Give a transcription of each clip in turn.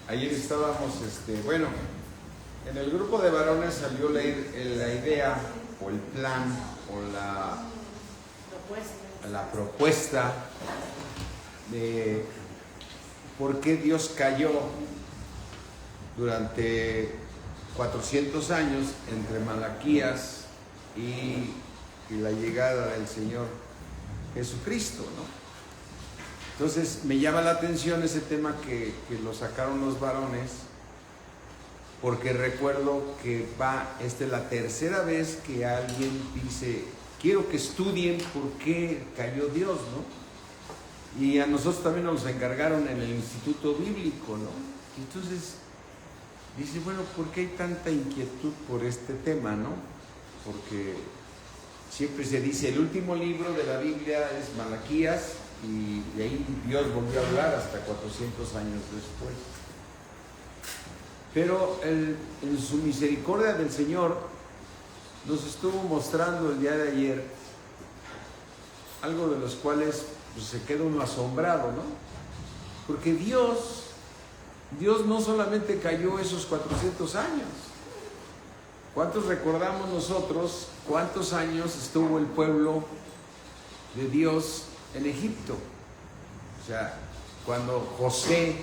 Ayer estábamos, bueno, en el grupo de varones salió la idea o el plan o la propuesta de por qué Dios cayó durante 400 años entre Malaquías y la llegada del Señor Jesucristo, ¿no? Entonces me llama la atención ese tema que lo sacaron los varones, porque recuerdo que esta es la tercera vez que alguien dice, quiero que estudien por qué cayó Dios, ¿no? Y a nosotros también nos encargaron en el Instituto Bíblico, ¿no? Entonces dice, bueno, ¿por qué hay tanta inquietud por este tema, no? Porque siempre se dice, el último libro de la Biblia es Malaquías, y de ahí Dios volvió a hablar hasta 400 años después. Pero en su misericordia del Señor nos estuvo mostrando el día de ayer algo de los cuales pues, se queda uno asombrado, ¿no? Porque Dios no solamente cayó esos 400 años. ¿Cuántos recordamos nosotros cuántos años estuvo el pueblo de Dios en Egipto? O sea, cuando José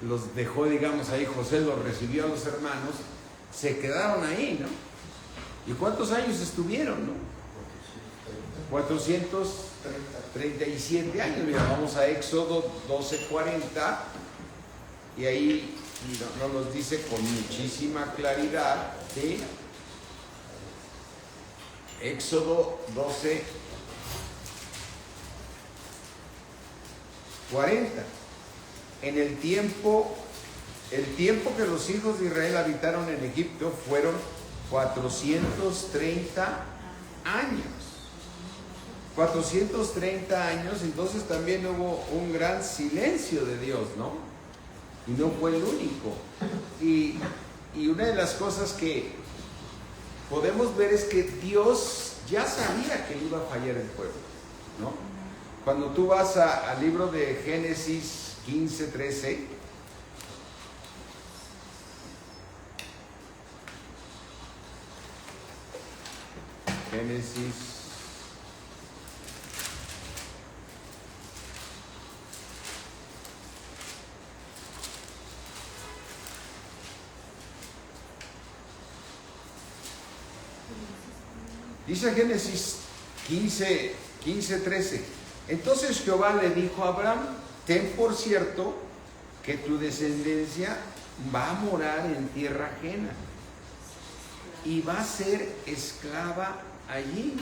los dejó, digamos, ahí, José los recibió a los hermanos, se quedaron ahí, ¿no? ¿Y cuántos años estuvieron, no? 437 años. Mira, vamos a Éxodo 12:40 y ahí nos los dice con muchísima claridad, ¿sí? Éxodo 12:40. En el tiempo que los hijos de Israel habitaron en Egipto fueron 430 años. 430 años, entonces también hubo un gran silencio de Dios, ¿no? Y no fue el único. Y una de las cosas que podemos ver es que Dios ya sabía que iba a fallar el pueblo, ¿no? Cuando tú vas al libro de Génesis 15:13, Génesis 15:13. Entonces Jehová le dijo a Abraham, ten por cierto que tu descendencia va a morar en tierra ajena y va a ser esclava allí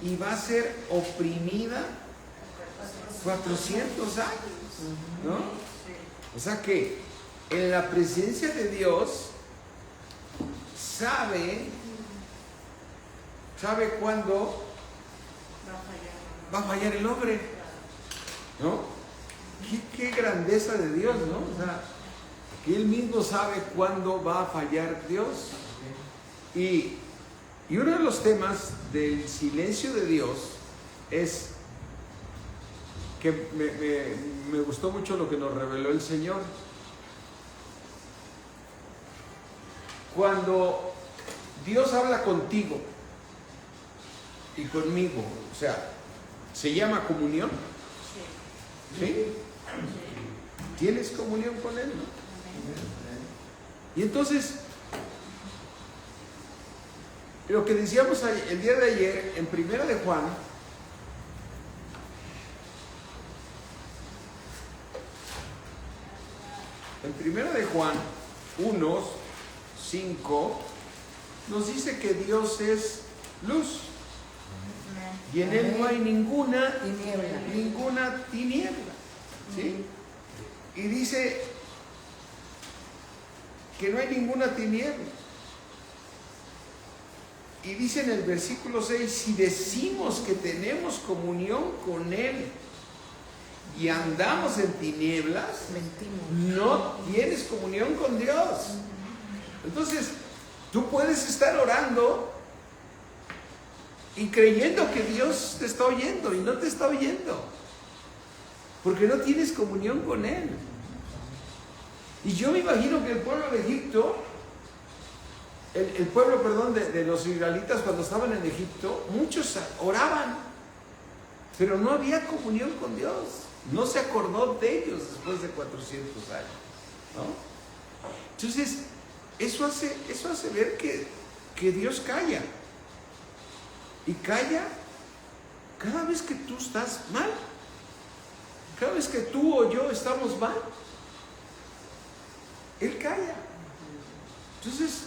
y va a ser oprimida 400 años, ¿no? O sea que en la presencia de Dios sabe cuándo va a fallar el hombre, ¿no? Qué grandeza de Dios, ¿no? O sea, que Él mismo sabe cuándo va a fallar Dios. Y uno de los temas del silencio de Dios es que me gustó mucho lo que nos reveló el Señor. Cuando Dios habla contigo y conmigo, o sea, ¿se llama comunión? ¿Sí? ¿Tienes comunión con Él, no? Y entonces, lo que decíamos el día de ayer, en Primera de Juan, en Primera de Juan 1:5, nos dice que Dios es luz. Y en Él no hay ninguna tiniebla, ¿sí? Y dice que no hay ninguna tiniebla. Y dice en el versículo 6, si decimos que tenemos comunión con Él y andamos en tinieblas, mentimos. No tienes comunión con Dios. Entonces, tú puedes estar orando y creyendo que Dios te está oyendo y no te está oyendo. porque no tienes comunión con Él. Y yo me imagino que el pueblo de Egipto, el pueblo, perdón, de los israelitas cuando estaban en Egipto, muchos oraban, pero no había comunión con Dios. No se acordó de ellos después de 400 años, ¿no? Entonces, eso hace ver que Dios calla. Y calla cada vez que tú estás mal. Cada vez que tú o yo estamos mal, Él calla. Entonces,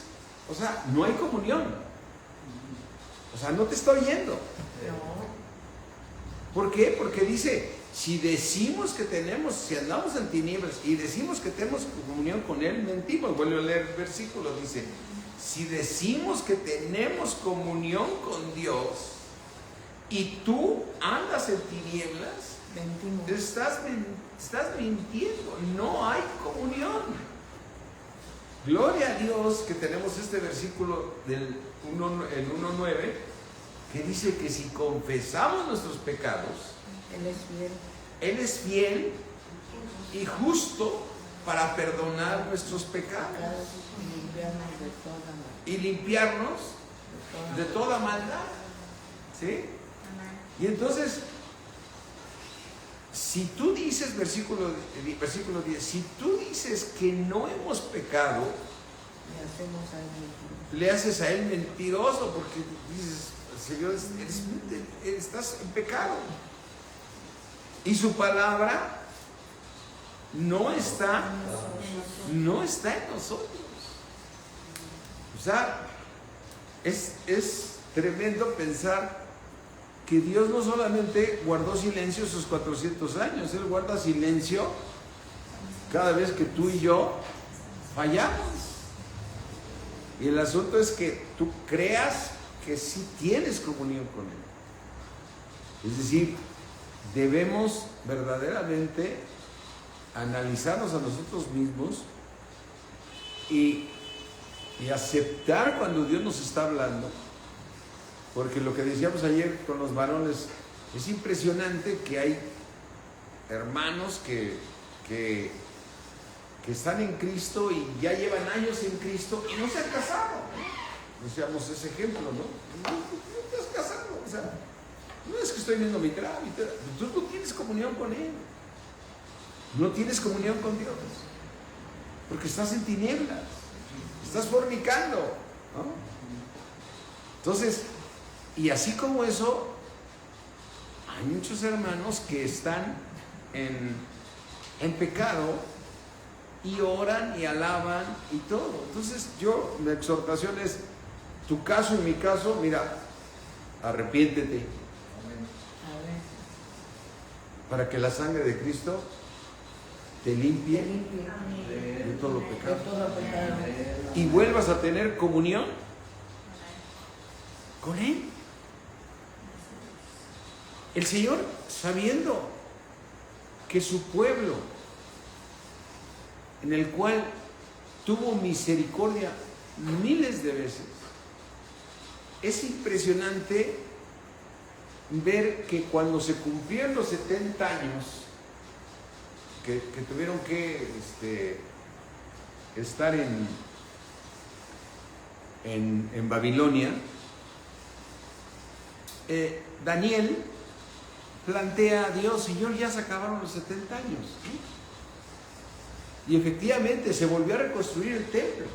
o sea, no hay comunión. O sea, no te está oyendo. ¿Por qué? Porque dice, si decimos que tenemos, si andamos en tinieblas y decimos que tenemos comunión con Él, mentimos. Vuelvo a leer el versículo, dice, si decimos que tenemos comunión con Dios y tú andas en tinieblas, estás mintiendo, no hay comunión. Gloria a Dios que tenemos este versículo del 1.9 que dice que si confesamos nuestros pecados, Él es fiel y justo para perdonar nuestros pecados y limpiarnos de toda maldad. ¿Sí? Y entonces, si tú dices, versículo 10, si tú dices que no hemos pecado, le haces a Él mentiroso, porque dices, Señor, estás en pecado. Y su palabra no está en nosotros. O sea, es tremendo pensar que Dios no solamente guardó silencio esos 400 años, Él guarda silencio cada vez que tú y yo fallamos. Y el asunto es que tú creas que sí tienes comunión con Él. Es decir, debemos verdaderamente analizarnos a nosotros mismos y aceptar cuando Dios nos está hablando. Porque lo que decíamos ayer con los varones, es impresionante que hay hermanos que están en Cristo y ya llevan años en Cristo y no se han casado. Decíamos ese ejemplo, ¿no? No te has casado. O sea, no es que estoy viendo mi trámite. Tú no tienes comunión con Él. No tienes comunión con Dios. Porque estás en tinieblas. Estás fornicando, ¿no? Entonces, y así como eso, hay muchos hermanos que están en pecado y oran y alaban y todo. Entonces la exhortación es, tu caso y mi caso, mira, arrepiéntete. Para que la sangre de Cristo te limpie de todo pecado. Y vuelvas a tener comunión con Él. El Señor, sabiendo que su pueblo, en el cual tuvo misericordia miles de veces, es impresionante ver que cuando se cumplieron los 70 años que tuvieron que estar en Babilonia, Daniel plantea a Dios, Señor, ya se acabaron los 70 años. Y efectivamente se volvió a reconstruir el templo.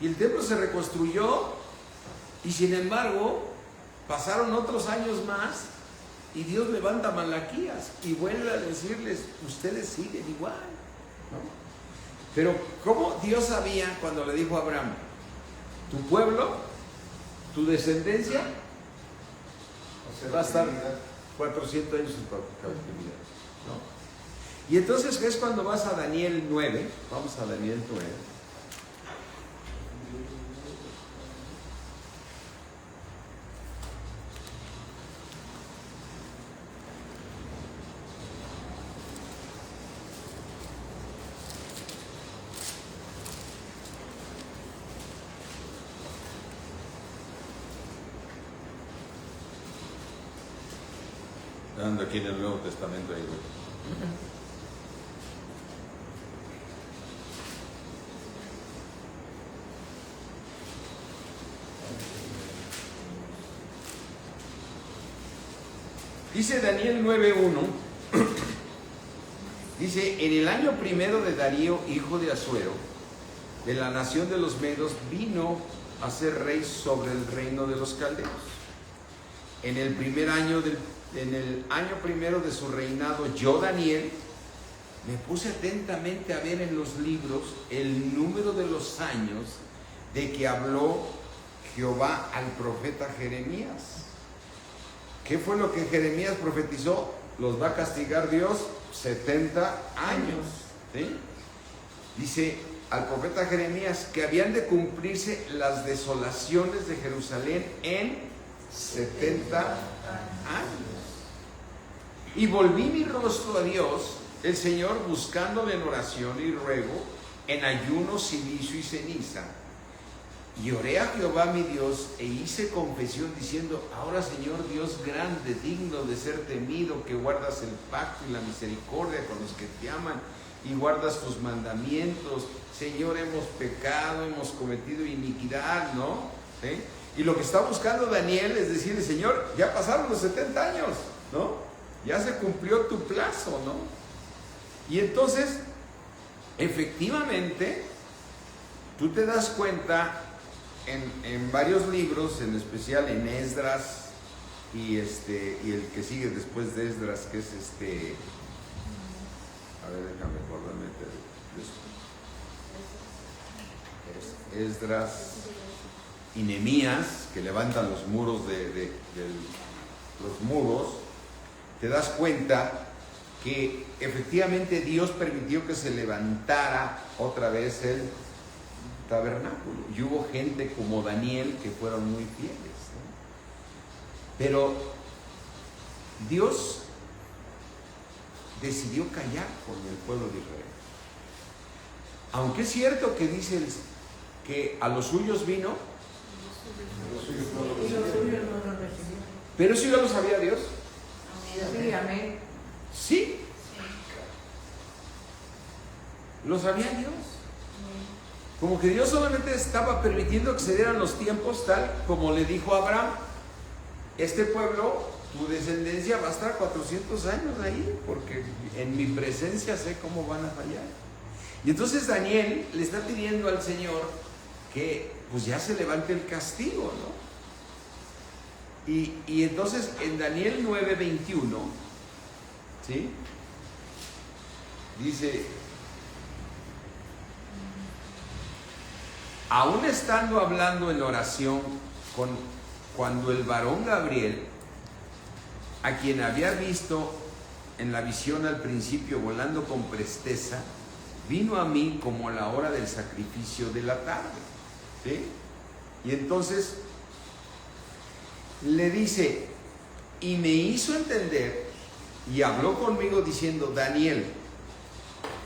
Y el templo se reconstruyó y sin embargo pasaron otros años más y Dios levanta a Malaquías y vuelve a decirles, ustedes siguen igual, ¿no? Pero ¿cómo Dios sabía cuando le dijo a Abraham, tu pueblo, tu descendencia va a estar 400 años en cautividad, ¿no? Y entonces es cuando vas a Daniel 9, vamos a Daniel 9. Ando aquí en el Nuevo Testamento ahí, güey. Dice Daniel 9:1, dice, en el año primero de Darío, hijo de Asuero, de la nación de los Medos, vino a ser rey sobre el reino de los caldeos. En el año primero de su reinado, yo, Daniel, me puse atentamente a ver en los libros el número de los años de que habló Jehová al profeta Jeremías. ¿Qué fue lo que Jeremías profetizó? Los va a castigar Dios 70 años. ¿Sí? Dice al profeta Jeremías que habían de cumplirse las desolaciones de Jerusalén en 70 años. Y volví mi rostro a Dios, el Señor, buscándole en oración y ruego, en ayuno, silicio y ceniza. Y oré a Jehová mi Dios e hice confesión diciendo, ahora Señor Dios grande, digno de ser temido, que guardas el pacto y la misericordia con los que te aman y guardas tus mandamientos. Señor, hemos pecado, hemos cometido iniquidad, ¿no? ¿Sí? Y lo que está buscando Daniel es decirle, Señor, ya pasaron los 70 años, ¿no? Ya se cumplió tu plazo, ¿no? Y entonces, efectivamente, tú te das cuenta en varios libros, en especial en Esdras y el que sigue después de Esdras, que es a ver, déjame acordarme de Esdras y Nehemías, que levantan los muros de los muros. Te das cuenta que efectivamente Dios permitió que se levantara otra vez el tabernáculo, y hubo gente como Daniel que fueron muy fieles, ¿no? Pero Dios decidió callar con el pueblo de Israel, aunque es cierto que dice que a los suyos vino, pero eso ya lo sabía Dios. Sí, amén. Sí, lo sabía Dios. Como que Dios solamente estaba permitiendo que se dieran los tiempos, tal como le dijo a Abraham, este pueblo, tu descendencia va a estar 400 años ahí, porque en mi presencia sé cómo van a fallar. Y entonces Daniel le está pidiendo al Señor que pues ya se levante el castigo, ¿no? Y entonces en Daniel 9:21, ¿sí? Dice, aún estando hablando en oración cuando el varón Gabriel, a quien había visto en la visión al principio volando con presteza, vino a mí como a la hora del sacrificio de la tarde, ¿sí? Y entonces le dice, y me hizo entender y habló conmigo diciendo, Daniel,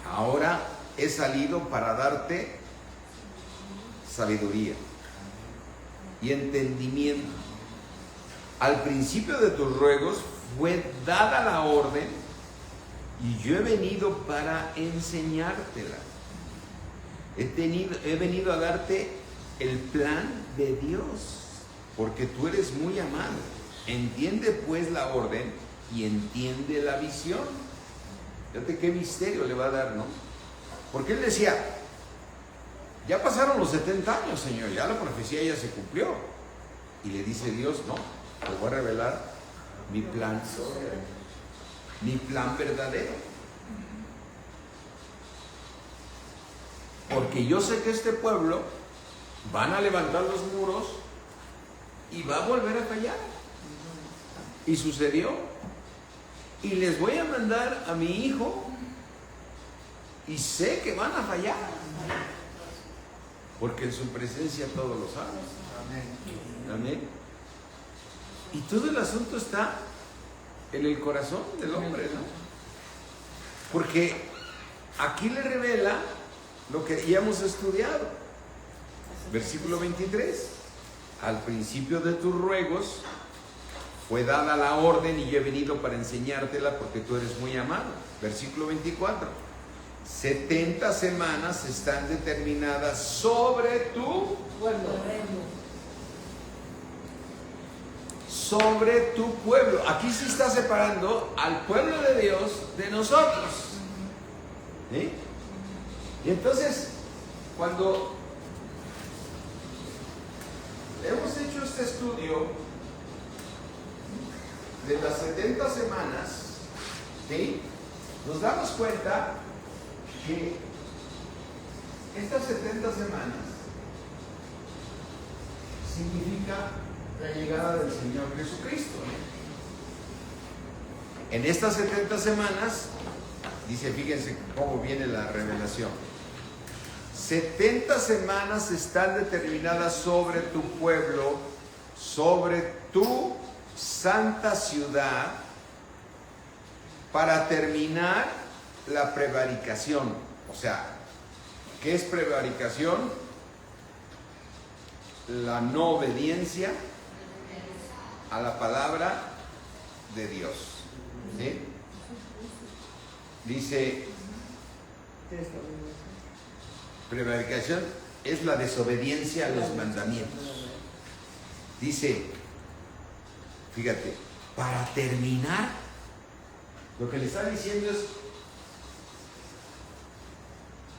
ahora he salido para darte sabiduría y entendimiento. Al principio de tus ruegos fue dada la orden y yo he venido para enseñártela. He venido a darte el plan de Dios, porque tú eres muy amado. Entiende pues la orden y entiende la visión. Fíjate qué misterio le va a dar, ¿no? Porque él decía, ya pasaron los 70 años, Señor, ya la profecía ya se cumplió. Y le dice Dios, no, te voy a revelar mi plan verdadero. Porque yo sé que este pueblo van a levantar los muros y va a volver a fallar. Y sucedió. Y les voy a mandar a mi hijo y sé que van a fallar. Porque en su presencia todos lo saben. Amén. Y todo el asunto está en el corazón del hombre, ¿no? Porque aquí le revela lo que ya hemos estudiado. Versículo 23. Al principio de tus ruegos fue dada la orden y yo he venido para enseñártela porque tú eres muy amado. Versículo 24. 70 semanas están determinadas sobre tu Pueblo. sobre tu pueblo. Aquí se está separando al pueblo de Dios de nosotros. ¿Sí? Y entonces, cuando hemos hecho este estudio de las 70 semanas, ¿sí?, nos damos cuenta que estas 70 semanas significa la llegada del Señor Jesucristo. En estas 70 semanas, dice, fíjense cómo viene la revelación. 70 semanas están determinadas sobre tu pueblo, sobre tu santa ciudad, para terminar la prevaricación. O sea, ¿qué es prevaricación? La no obediencia a la palabra de Dios. ¿Sí? Dice, prevaricación es la desobediencia a los mandamientos. Dice, fíjate, para terminar, lo que le está diciendo es,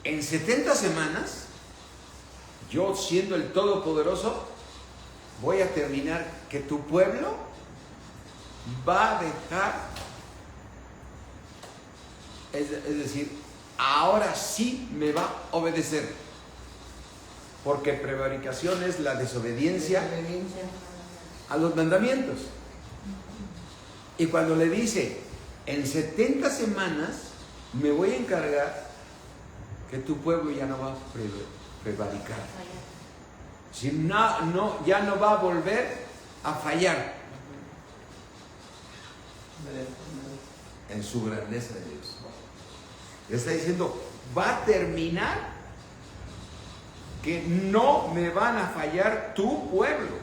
en 70 semanas, yo siendo el Todopoderoso, voy a terminar que tu pueblo va a dejar, es decir, ahora sí me va a obedecer. Porque prevaricación es la desobediencia a los mandamientos. Y cuando le dice, en 70 semanas me voy a encargar que tu pueblo ya no va a prevaricar. Si ya no va a volver a fallar en su grandeza de Dios. Le está diciendo, va a terminar que no me van a fallar tu pueblo.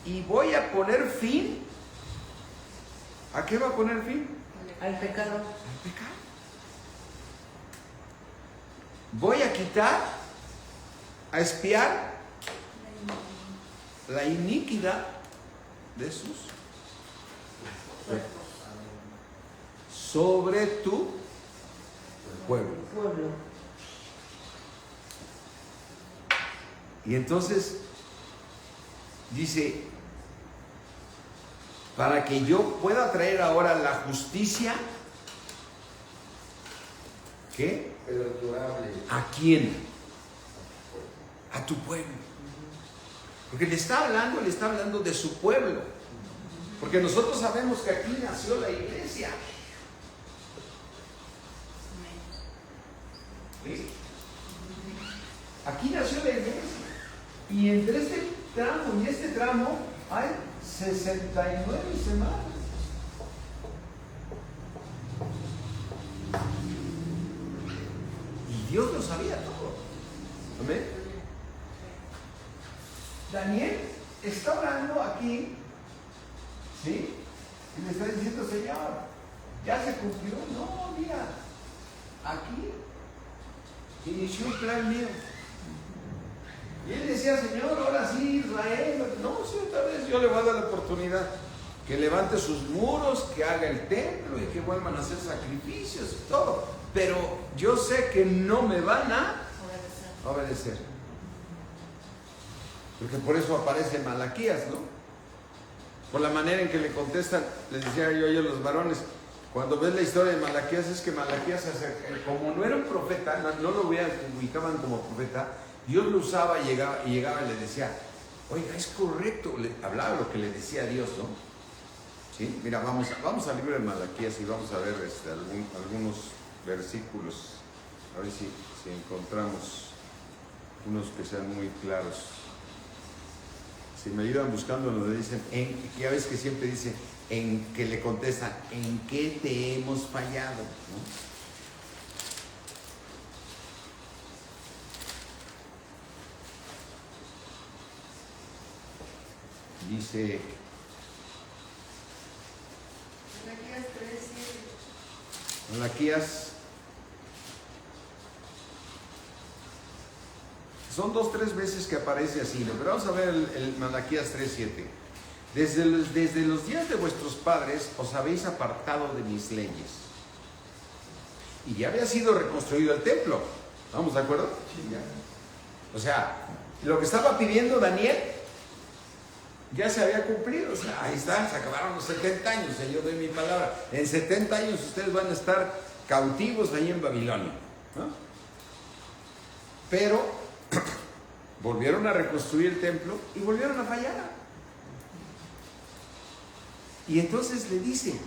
Y voy a poner fin. ¿A qué va a poner fin? Al pecado. Al pecado. Voy a quitar, a expiar la iniquidad de sus sobre tu pueblo. Y entonces dice, para que yo pueda traer ahora la justicia, ¿qué? Perdurable. ¿A quién? A tu pueblo. Porque le está hablando de su pueblo. Porque nosotros sabemos que aquí nació la iglesia. ¿Sí? Aquí nació la iglesia. Y entre este tramo y este tramo hay 69 semanas. Y Dios lo sabía todo. ¿Amén? Daniel está orando aquí, ¿sí? Y le está diciendo, Señor, ya se cumplió. No, mira, aquí inició un plan mío. Y él decía, Señor, ahora sí, Israel. No, sí, otra vez yo le voy a dar la oportunidad. Que levante sus muros, que haga el templo y que vuelvan a hacer sacrificios y todo. Pero yo sé que no me van a obedecer. Porque por eso aparece Malaquías, ¿no? Por la manera en que le contestan, les decía yo a los varones, cuando ves la historia de Malaquías, es que Malaquías, como no era un profeta, no lo ubicaban como profeta, Dios lo usaba y llegaba y le decía, oiga, es correcto, hablaba lo que le decía a Dios, ¿no? ¿Sí? Mira, vamos al libro de Malaquías y vamos a ver algunos versículos, a ver si encontramos unos que sean muy claros. Si me ayudan buscando donde dicen, ya ves que siempre dice, en que le contestan, ¿en qué te hemos fallado? ¿No? Dice Malaquías. Son 2 o 3 veces que aparece así, ¿no? Pero vamos a ver el Malaquías 3:7. Desde los días de vuestros padres os habéis apartado de mis leyes. Y ya había sido reconstruido el templo. ¿Estamos de acuerdo? Sí, ya. O sea, lo que estaba pidiendo Daniel ya se había cumplido. O sea, ahí está, se acabaron los 70 años. Yo doy mi palabra. En 70 años ustedes van a estar cautivos ahí en Babilonia, ¿no? Pero volvieron a reconstruir el templo y volvieron a fallar. Y entonces le dice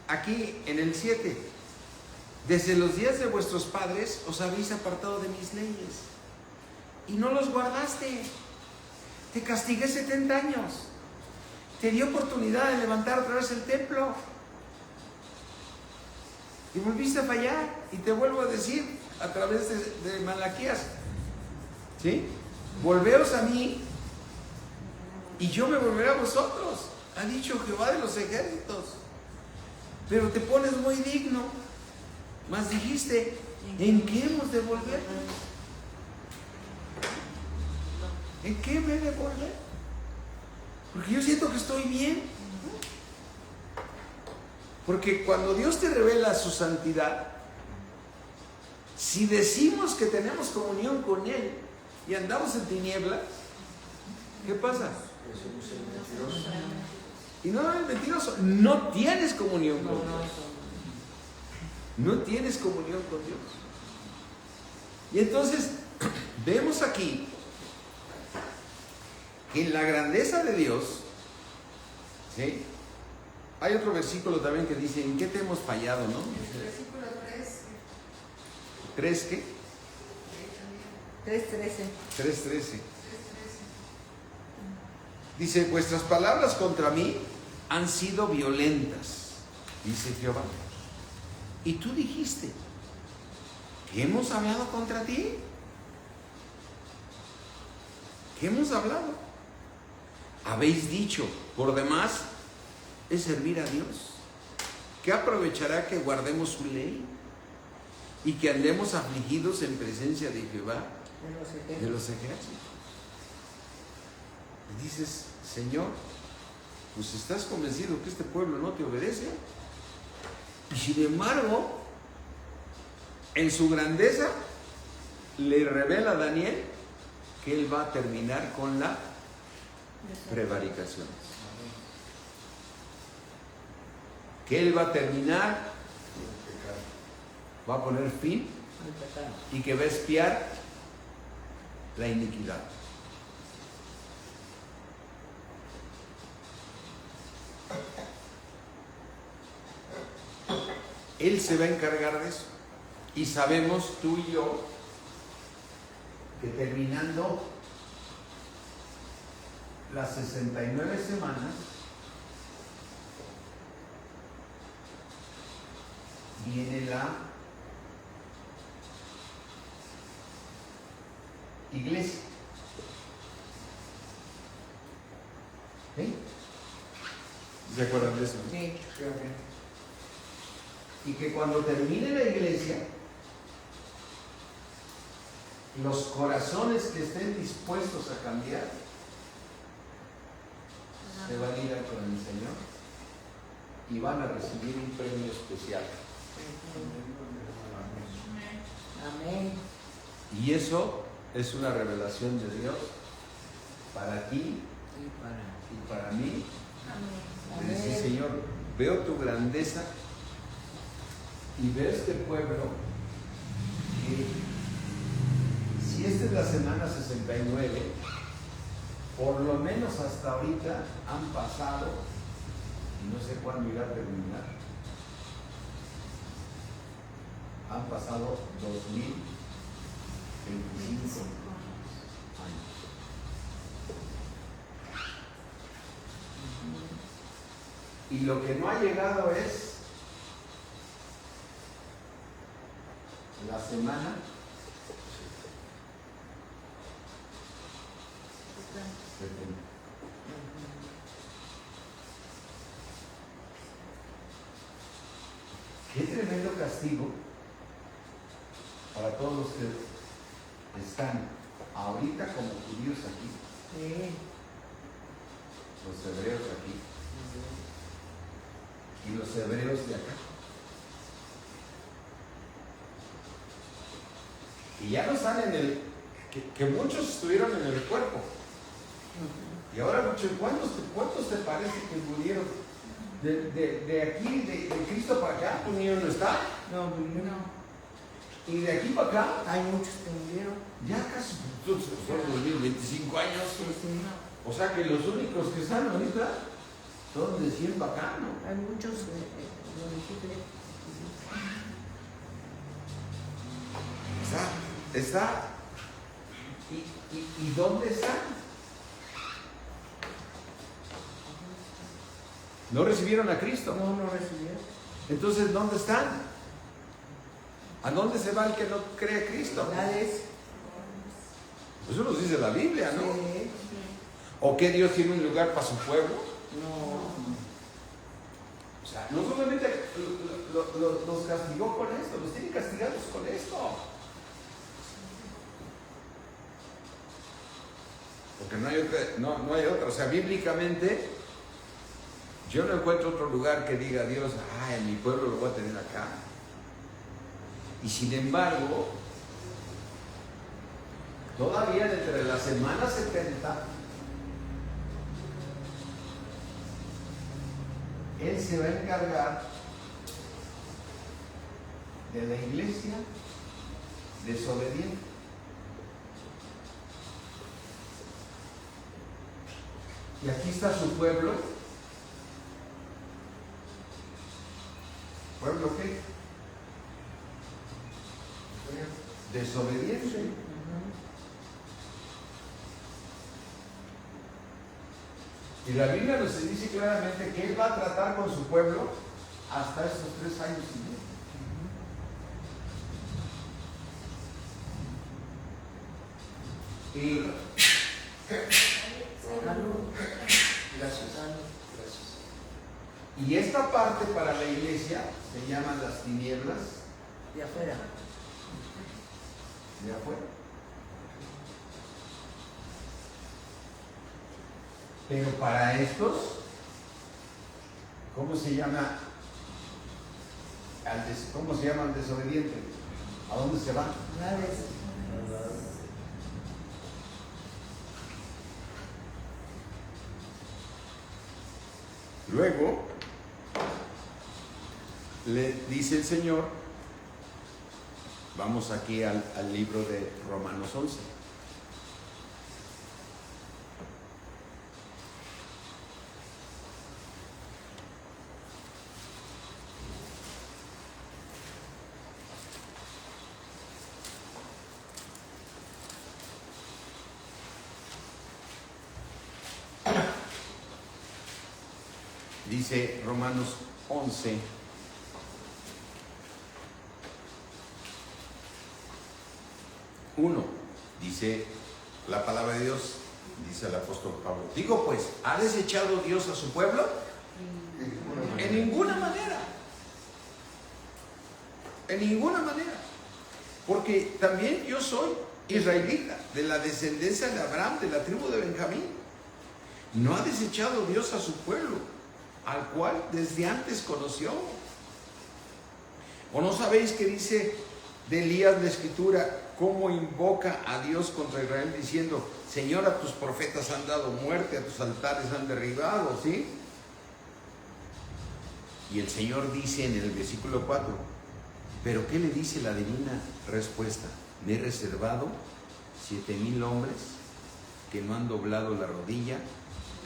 aquí en el 7, desde los días de vuestros padres os habéis apartado de mis leyes y no los guardaste. Te castigué 70 años. Te di oportunidad de levantar otra vez el templo y volviste a fallar. Y te vuelvo a decir a través de Malaquías, ¿sí? Volveos a mí y yo me volveré a vosotros, ha dicho Jehová de los ejércitos. Pero te pones muy digno, mas dijiste, ¿en qué hemos de volver? ¿En qué me he de volver? Porque yo siento que estoy bien. Porque cuando Dios te revela su santidad, si decimos que tenemos comunión con Él y andamos en tinieblas, ¿qué pasa? Y no eres mentiroso, no tienes comunión con Dios. No tienes comunión con Dios. Y entonces vemos aquí que en la grandeza de Dios, ¿sí? Hay otro versículo también que dice, ¿en qué te hemos fallado, no? El versículo 3. ¿3 qué? 3:13. 3:13. Dice, vuestras palabras contra mí han sido violentas, dice Jehová. Y tú dijiste, ¿qué hemos hablado contra ti? ¿Qué hemos hablado? Habéis dicho, por demás, es servir a Dios. ¿Qué aprovechará que guardemos su ley y que andemos afligidos en presencia de Jehová de los ejércitos? Y dices, Señor, pues estás convencido que este pueblo no te obedece. Y sin embargo, en su grandeza, le revela a Daniel que él va a terminar con la prevaricación. Que él va a terminar, va a poner fin y que va a expiar la iniquidad. Él se va a encargar de eso. Y sabemos tú y yo que terminando las 69 semanas viene la iglesia. ¿Sí? ¿Se acuerdan de eso? Sí. Y que cuando termine la iglesia, los corazones que estén dispuestos a cambiar se van a ir con el Señor y van a recibir un premio especial. Amén. Y eso es una revelación de Dios para ti y para mí. Amén. De decir, Señor, veo tu grandeza y veo este pueblo que si esta es la semana 69, por lo menos hasta ahorita han pasado, y no sé cuándo irá a terminar, han pasado 2025 años. Y lo que no ha llegado es la semana 70. tremendo castigo para todos los que están ahorita como judíos aquí, Sí. los hebreos aquí y los hebreos de acá. Y ya no están en el... que muchos estuvieron en el cuerpo. Y ahora, ¿cuántos te parece que murieron de aquí, de Cristo para acá? Pues ni uno está. No, no. Y de aquí para acá, Hay muchos que murieron. ya casi son 2025 años. Sí, sí. O sea que los únicos que están ahorita son de 100 para acá, ¿no? Hay muchos, lo dijiste. Está. ¿Y dónde están? No recibieron a Cristo. No, no recibieron. Entonces, ¿dónde están? ¿A dónde se va el que no cree a Cristo? Nadie. Eso nos dice la Biblia, ¿no? Sí. ¿O que Dios tiene un lugar para su pueblo? No. O sea, no solamente los castigó con esto, los tiene castigados con esto. Porque no hay otra. O sea, bíblicamente, yo no encuentro otro lugar que diga Dios, en mi pueblo lo voy a tener acá. Y sin embargo, todavía entre la semana 70, Él se va a encargar de la iglesia desobediente. Y aquí está su pueblo. ¿Pueblo qué? Desobediente. Y la Biblia nos dice claramente que Él va a tratar con su pueblo hasta esos 3 años y medio. Y Gracias. Y esta parte para la iglesia se llaman las tinieblas De afuera. de afuera. Pero para estos, ¿cómo se llama? ¿Cómo se llama el desobediente? ¿A dónde se va? Nadie. Luego, le dice el Señor, vamos aquí al libro de Romanos 11. Dice Romanos 11, dice la palabra de Dios, dice el apóstol Pablo. Digo pues, ¿ha desechado Dios a su pueblo? En ninguna manera. En ninguna manera. Porque también yo soy israelita, de la descendencia de Abraham, de la tribu de Benjamín. No ha desechado Dios a su pueblo, al cual desde antes conoció. ¿O no sabéis que dice de Elías la Escritura, cómo invoca a Dios contra Israel diciendo, Señor, a tus profetas han dado muerte, a tus altares han derribado, ¿sí? Y el Señor dice en el versículo 4, pero ¿qué le dice la divina respuesta? Me he reservado 7,000 hombres que no han doblado la rodilla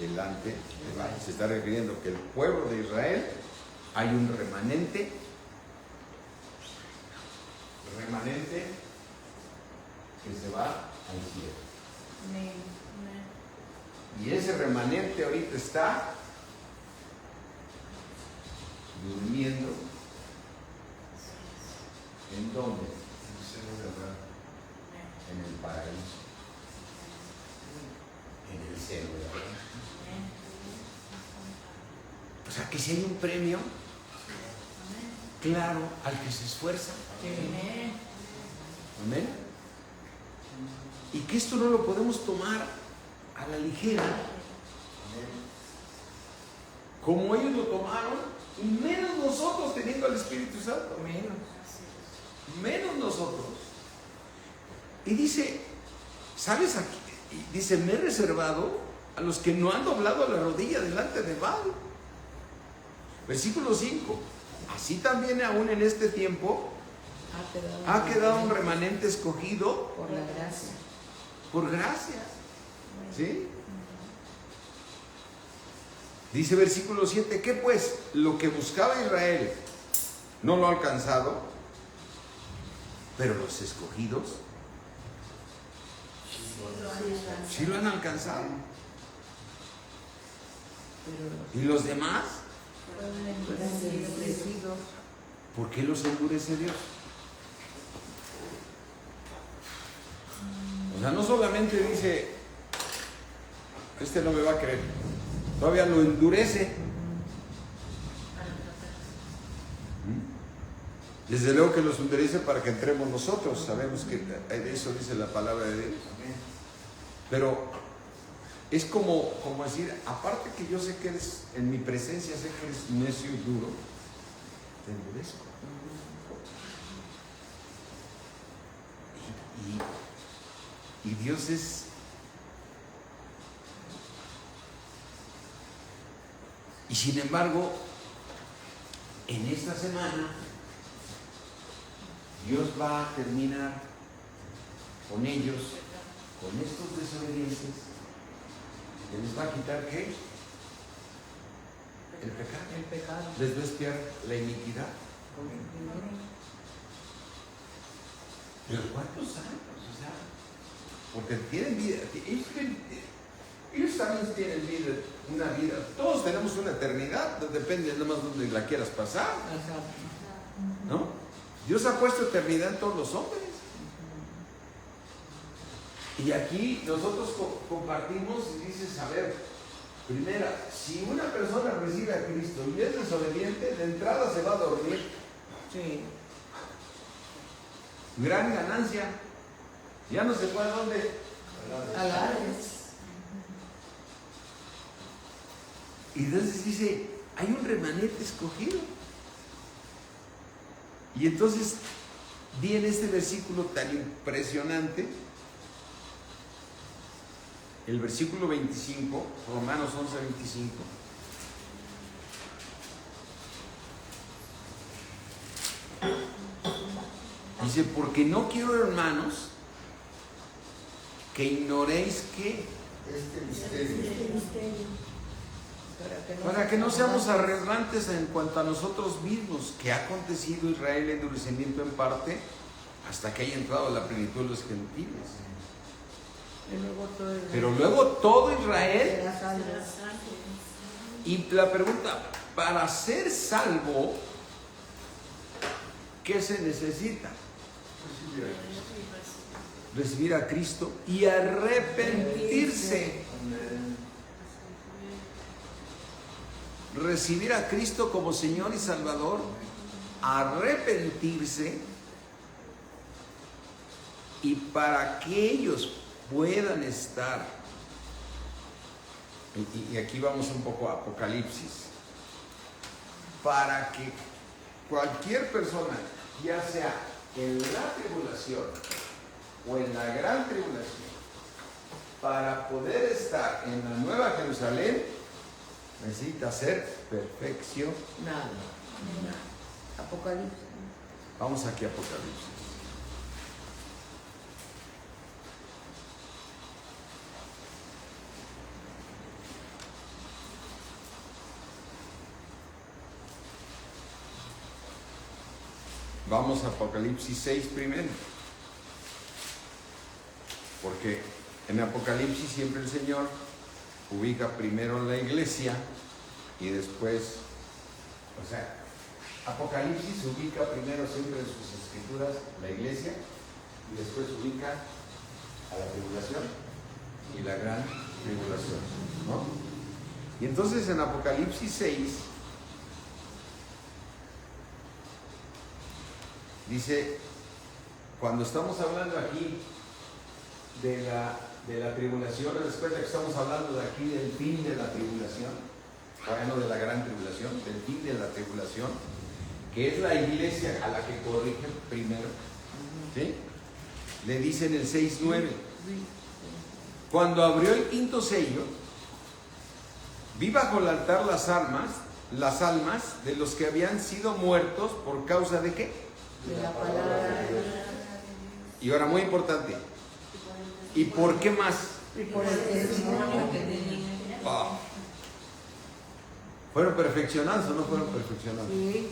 delante de Baal. Se está refiriendo que el pueblo de Israel hay un remanente que se va al cielo. Y ese remanente ahorita está durmiendo. ¿En dónde? En el paraíso. En el cielo, ¿verdad? O sea, que si hay un premio claro al que se esfuerza. Amén. Y que esto no lo podemos tomar a la ligera, como ellos lo tomaron, y menos nosotros teniendo al Espíritu Santo. Menos nosotros. Y dice, ¿sabes aquí? Dice, me he reservado a los que no han doblado la rodilla delante de Baal. Versículo 5. Así también aún en este tiempo ha quedado un remanente escogido por la gracia. Por gracia. ¿Sí? Dice versículo 7, ¿qué pues? Lo que buscaba Israel no lo ha alcanzado, pero los escogidos sí lo han alcanzado. ¿Y los demás? ¿Por qué los endurece Dios? O sea, no solamente dice, este no me va a creer, todavía lo endurece. Desde luego que los endurece para que entremos nosotros. Sabemos que eso dice la palabra de Dios. Pero es como decir, aparte que yo sé que eres, en mi presencia sé que eres necio y duro, te endurezco. Y Dios es... Y sin embargo, en esta semana, Dios va a terminar con ellos, con estos desobedientes, que les va a quitar ¿qué? El pecado. Les va a espiar la iniquidad. ¿Pero cuántos años? O sea, porque tienen vida. Ellos también tienen vida, una vida. Todos tenemos una eternidad, depende nada más donde la quieras pasar. ¿No? Dios ha puesto eternidad en todos los hombres. Y aquí nosotros compartimos y dices, a ver, primera, si una persona recibe a Cristo y es desobediente, de entrada se va a dormir. Sí. Gran ganancia. Ya no se fue a dónde. A la Hades. Y entonces dice, hay un remanente escogido. Y entonces viene este versículo tan impresionante, el versículo 25, Romanos 11, 25. Dice, porque no quiero, hermanos, que ignoréis que este misterio, para que no seamos arrogantes en cuanto a nosotros mismos, que ha acontecido Israel endurecimiento en parte hasta que haya entrado la plenitud de los gentiles. Pero luego todo Israel. Y la pregunta, para ser salvo, ¿qué se necesita? Recibir a Cristo y arrepentirse. Recibir a Cristo como Señor y Salvador, arrepentirse, y para que ellos puedan estar, y aquí vamos un poco a Apocalipsis, para que cualquier persona, ya sea en la tribulación o en la gran tribulación, para poder estar en la Nueva Jerusalén, necesita ser perfeccionado. Apocalipsis. Vamos aquí a Apocalipsis. Vamos a Apocalipsis 6 primero. Porque en Apocalipsis siempre el Señor ubica primero la iglesia y después, o sea, Apocalipsis ubica primero siempre en sus escrituras la iglesia y después ubica a la tribulación y la gran tribulación, ¿no? Y entonces en Apocalipsis 6 Dice, cuando estamos hablando aquí de la tribulación, después de que estamos hablando de aquí del fin de la tribulación, no de la gran tribulación, del fin de la tribulación, que es la iglesia a la que corrige primero, ¿sí? Le dice en el 6:9, cuando abrió el quinto sello, vi bajo el altar las almas de los que habían sido muertos por causa de ¿qué? De la palabra de Dios. Y ahora muy importante, ¿y por qué más? Y por el testimonio que tenían. Ah. ¿Fueron perfeccionados o no fueron perfeccionados? Sí.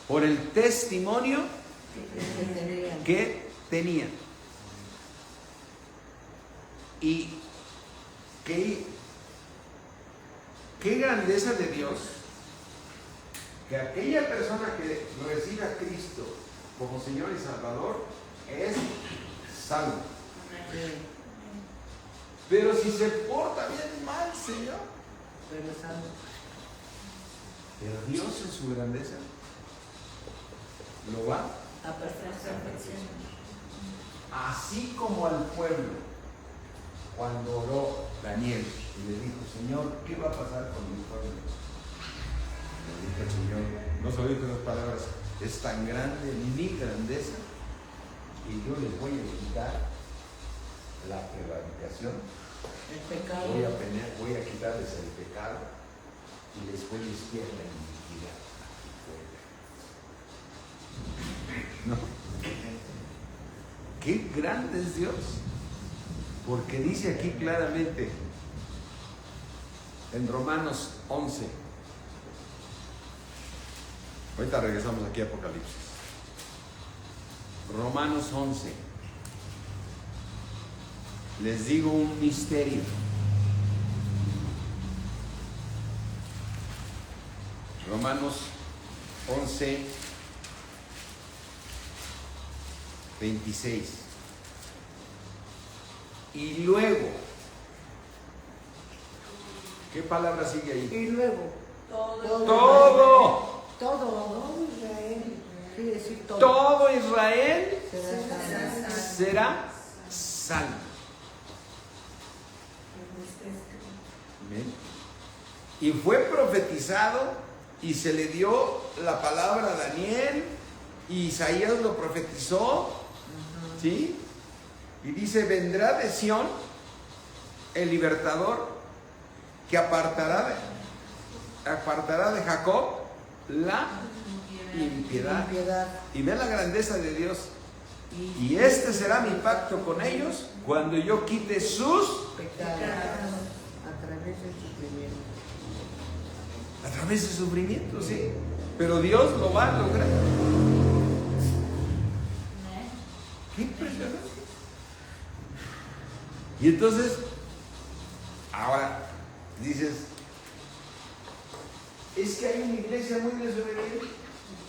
Por el testimonio Que tenían. que tenían. Y qué grandeza de Dios que aquella persona que recibe a Cristo como Señor y Salvador es salvo. Sí. Pero si se porta bien mal, Señor. Pero santo. Pero Dios en su grandeza lo va A perfección. así como al pueblo cuando oró Daniel y le dijo, Señor, ¿qué va a pasar con mi pueblo? Le dijo el Señor, no se oíste las palabras, es tan grande mi grandeza y yo les voy a quitar la prevaricación, El pecado. voy a quitarles el pecado y les voy a limpiar la iniquidad. ¿No? Qué grande es Dios, porque dice aquí claramente en Romanos 11, ahorita regresamos aquí a Apocalipsis, Romanos 11, les digo un misterio. Romanos 11, 26. Y luego, ¿qué palabra sigue ahí? Y luego. Todo. Todo Israel. Sí, decir todo. Todo Israel Será salvo. será salvo. Bien. Y fue profetizado y se le dio la palabra a Daniel y Isaías lo profetizó, ¿sí? Y dice, vendrá de Sión el libertador que apartará de Jacob la impiedad. Y ve la grandeza de Dios. Y este será mi pacto con ellos cuando yo quite sus Pecados. A través del sufrimiento. a través de sufrimiento, sí. Pero Dios lo va a lograr. Qué impresionante. Y entonces, ahora dices, es que hay una iglesia muy desobediente.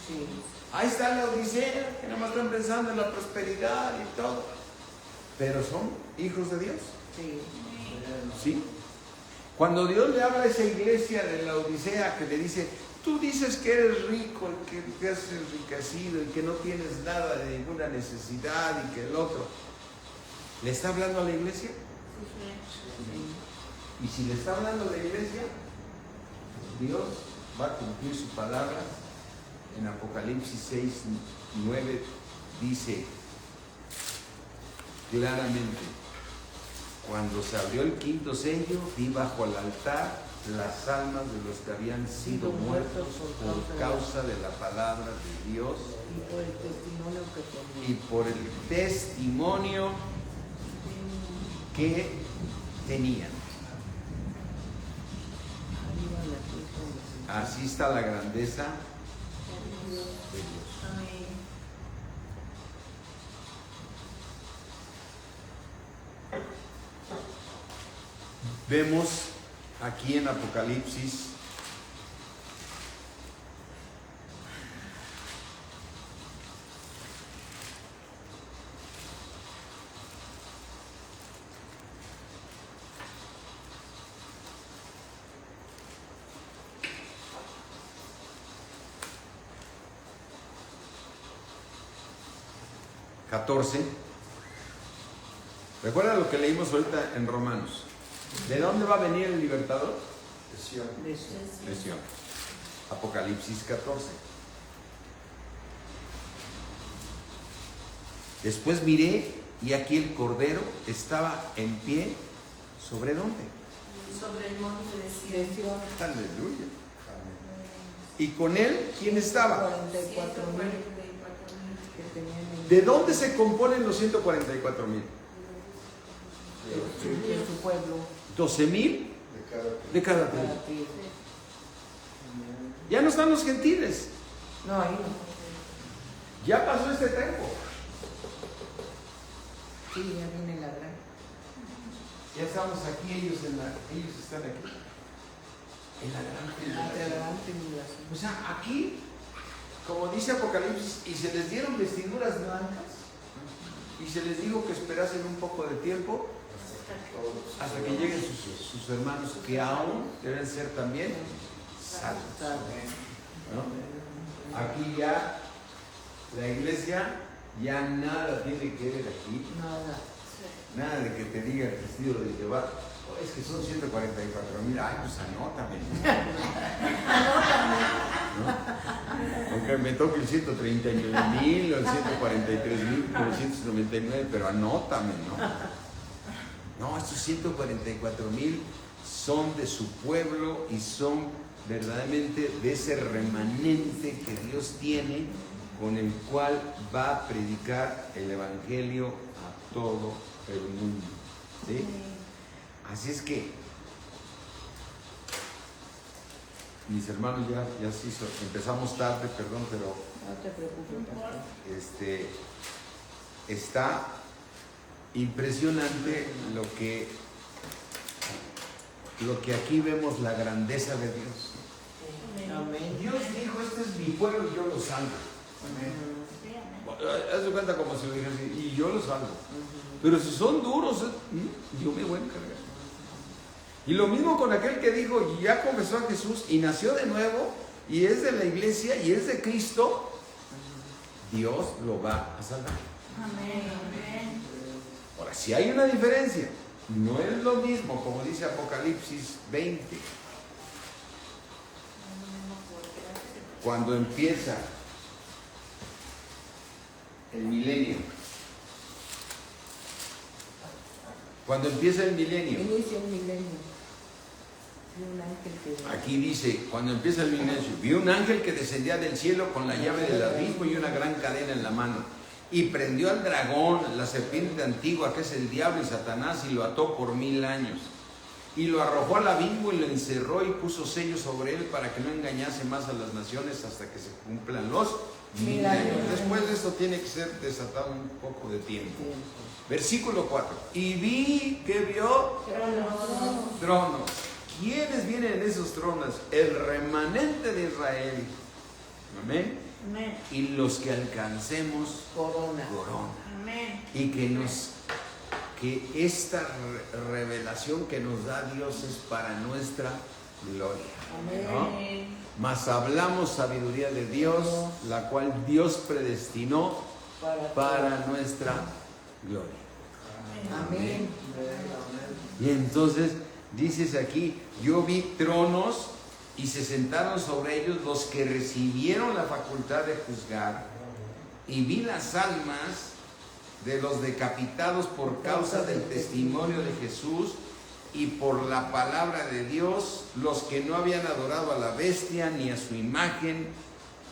Sí. Ahí está la Odisea, que nada más están pensando en la prosperidad y todo. Pero son hijos de Dios. Sí. ¿Sí? Cuando Dios le habla a esa iglesia de la Odisea que le dice, tú dices que eres rico, que has enriquecido y que no tienes nada de ninguna necesidad y que el otro, ¿le está hablando a la iglesia? Y si le está hablando a la iglesia, Dios va a cumplir su palabra. En Apocalipsis 6:9 dice claramente, cuando se abrió el quinto sello, vi bajo el altar las almas de los que habían sido muertos por causa de la palabra de Dios Y por el testimonio que tenían. y por el testimonio que tenían. Arriba la cruz. Así está la grandeza de Dios. Vemos aquí en Apocalipsis 14. Recuerda lo que leímos ahorita en Romanos. ¿De dónde va a venir el libertador? De Sion. De Sion. Apocalipsis 14. Después miré y aquí el Cordero estaba en pie. ¿Sobre dónde? Sobre el monte de Sion. Aleluya. ¿Y con él quién estaba? 44,000 que tenían en ¿De dónde se componen los 144,000? de su pueblo. 12,000 de cada tribu. Cada tribu. Ya no están los gentiles. No, ahí no. Ya pasó este tiempo. Sí, ya viene la gran. Ya estamos aquí, ellos están aquí. En la gran La tribulación. gran tribulación. O sea, aquí, como dice Apocalipsis, y se les dieron vestiduras blancas, y se les dijo que esperasen un poco de tiempo hasta que lleguen sus hermanos, que aún deben ser también salvos. ¿No? Aquí ya la iglesia ya nada tiene que ver aquí. Nada. Nada de que te diga el vestido de Jehová. Oh, es que son 144,000. Ay, pues anótame. ¿No? Aunque me toque el 139,000 o el 143,999, pero anótame, ¿no? No, estos 144,000 son de su pueblo y son verdaderamente de ese remanente que Dios tiene, con el cual va a predicar el evangelio a todo el mundo. ¿Sí? Así es que, mis hermanos, ya se hizo, empezamos tarde, perdón, pero No te preocupes, pastor. está impresionante lo que aquí vemos, la grandeza de Dios. Amén. Dios dijo, este es mi pueblo y yo lo salvo. Haz de cuenta como si lo dijera así, y yo lo salvo. Pero si son duros, yo me voy a encargar. Y lo mismo con aquel que dijo, ya confesó a Jesús y nació de nuevo, y es de la iglesia y es de Cristo, Dios lo va a salvar. Amén. Ahora, si hay una diferencia, no es lo mismo, como dice Apocalipsis 20, cuando empieza el milenio. Cuando empieza el milenio. Inicia un milenio. Y un ángel que... Aquí dice, cuando empieza el milenio, vi un ángel que descendía del cielo con la llave del abismo y una gran cadena en la mano. Y prendió al dragón, la serpiente antigua, que es el diablo y Satanás, y lo ató por 1000 años. Y lo arrojó al abismo y lo encerró y puso sellos sobre él para que no engañase más a las naciones hasta que se cumplan los 1000 años. Después de esto tiene que ser desatado un poco de tiempo. Versículo 4. Y vi, ¿qué vio? Tronos. ¿Quiénes vienen en esos tronos? El remanente de Israel. Amén. Amén. Y los que alcancemos corona. Amén. Y que esta revelación que nos da Dios es para nuestra gloria. Amén. ¿No? Mas hablamos sabiduría de Dios, la cual Dios predestinó para nuestra gloria. Amén. Y entonces dices aquí, yo vi tronos y se sentaron sobre ellos los que recibieron la facultad de juzgar, y vi las almas de los decapitados por causa del testimonio de Jesús y por la palabra de Dios, los que no habían adorado a la bestia ni a su imagen,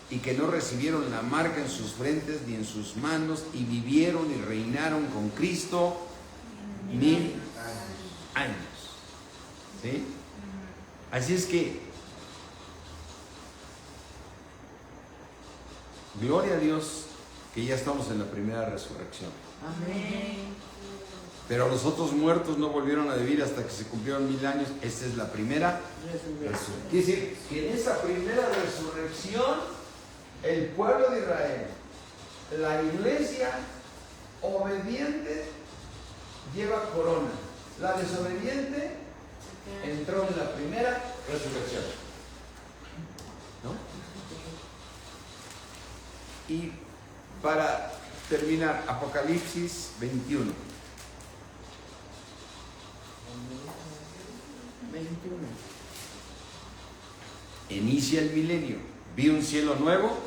y que no recibieron la marca en sus frentes ni en sus manos, y vivieron y reinaron con Cristo 1000 años. ¿Sí? Así es que, gloria a Dios, que ya estamos en la primera resurrección. Amén. Pero los otros muertos no volvieron a vivir hasta que se cumplieron 1000 años. Esta es la primera resurrección. Quiere decir que en esa primera resurrección, el pueblo de Israel, la iglesia obediente, lleva corona. La desobediente entró en la primera resurrección. ¿No? Y para terminar, Apocalipsis 21. 21. Inicia el milenio. Vi un cielo nuevo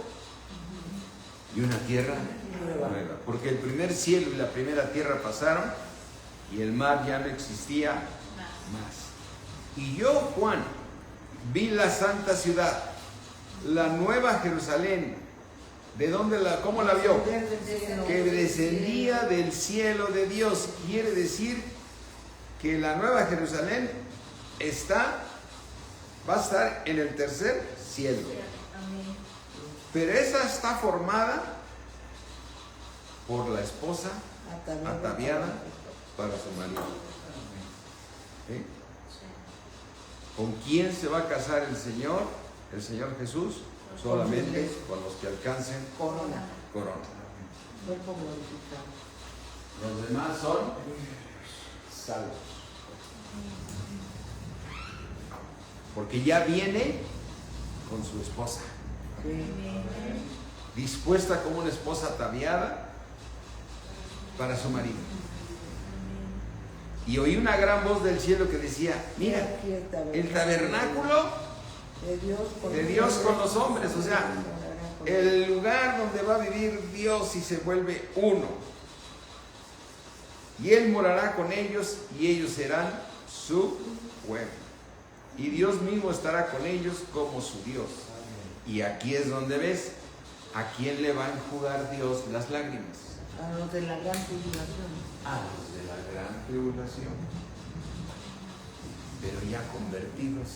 y una tierra nueva. Porque el primer cielo y la primera tierra pasaron y el mar ya no existía más. Y yo, Juan, vi la santa ciudad, la nueva Jerusalén. ¿De dónde cómo la vio? Que descendía del cielo de Dios. Quiere decir que la nueva Jerusalén va a estar en el tercer cielo. Pero esa está formada por la esposa ataviada para su marido. ¿Sí? ¿Con quién se va a casar el Señor Jesús? Solamente con los que alcancen Corona. Cuerpo glorificado. Los demás son salvos. Porque ya viene con su esposa. Sí. Dispuesta como una esposa ataviada para su marido. Y oí una gran voz del cielo que decía: mira, el tabernáculo de Dios con los hombres, o sea, el lugar donde va a vivir Dios y se vuelve uno. Y Él morará con ellos y ellos serán su pueblo. Y Dios mismo estará con ellos como su Dios. Y aquí es donde ves a quién le va a enjugar Dios las lágrimas. A los de la gran tribulación. A los de la gran tribulación. Pero ya convertidos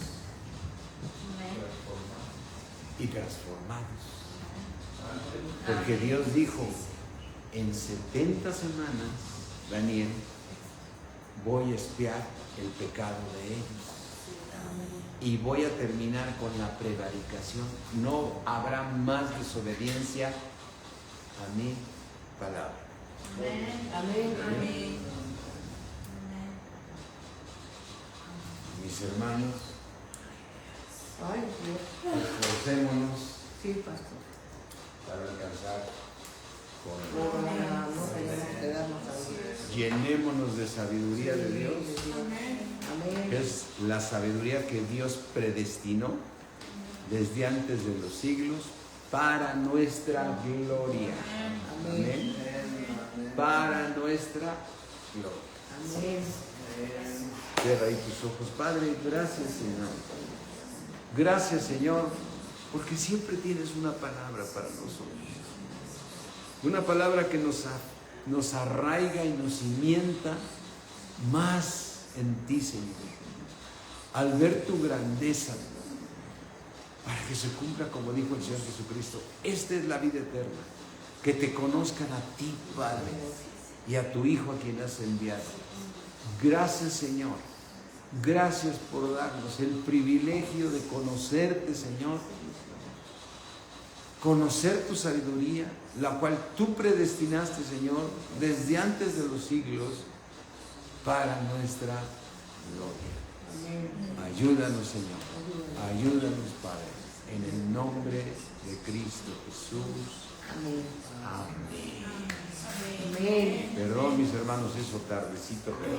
y transformados. Porque Dios dijo: en 70 semanas, Daniel, voy a expiar el pecado de ellos. Y voy a terminar con la prevaricación. No habrá más desobediencia a mi palabra. Amén. Mis hermanos, Ay, Dios. esforcémonos Sí, pastor. para alcanzar No tenemos que quedarnos ahí. Llenémonos de sabiduría de Dios, Amén. que es la sabiduría que Dios predestinó desde antes de los siglos para nuestra gloria. Amén. Para nuestra gloria. Amén. Cierra ahí tus ojos. Padre, gracias, Señor. Gracias, Señor, porque siempre tienes una palabra para nosotros. Una palabra que nos arraiga y nos cimienta más en ti, Señor. Al ver tu grandeza, para que se cumpla como dijo el Señor Jesucristo. Esta es la vida eterna, que te conozcan a ti, Padre, y a tu Hijo a quien has enviado. Gracias, Señor. Gracias por darnos el privilegio de conocerte, Señor. Conocer tu sabiduría, la cual tú predestinaste, Señor, desde antes de los siglos para nuestra gloria. Ayúdanos, Señor. Ayúdanos, Padre. En el nombre de Cristo Jesús. Amén. Amén. Amén. Perdón, mis hermanos, eso tardecito, pero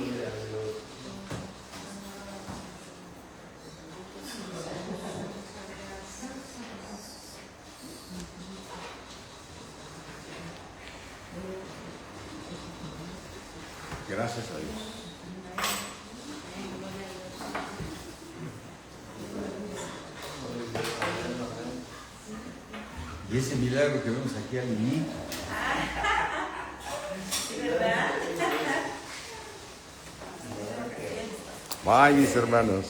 gracias a Dios. Y ese milagro que vemos aquí al inicio. ¿Verdad? Bye, mis hermanos.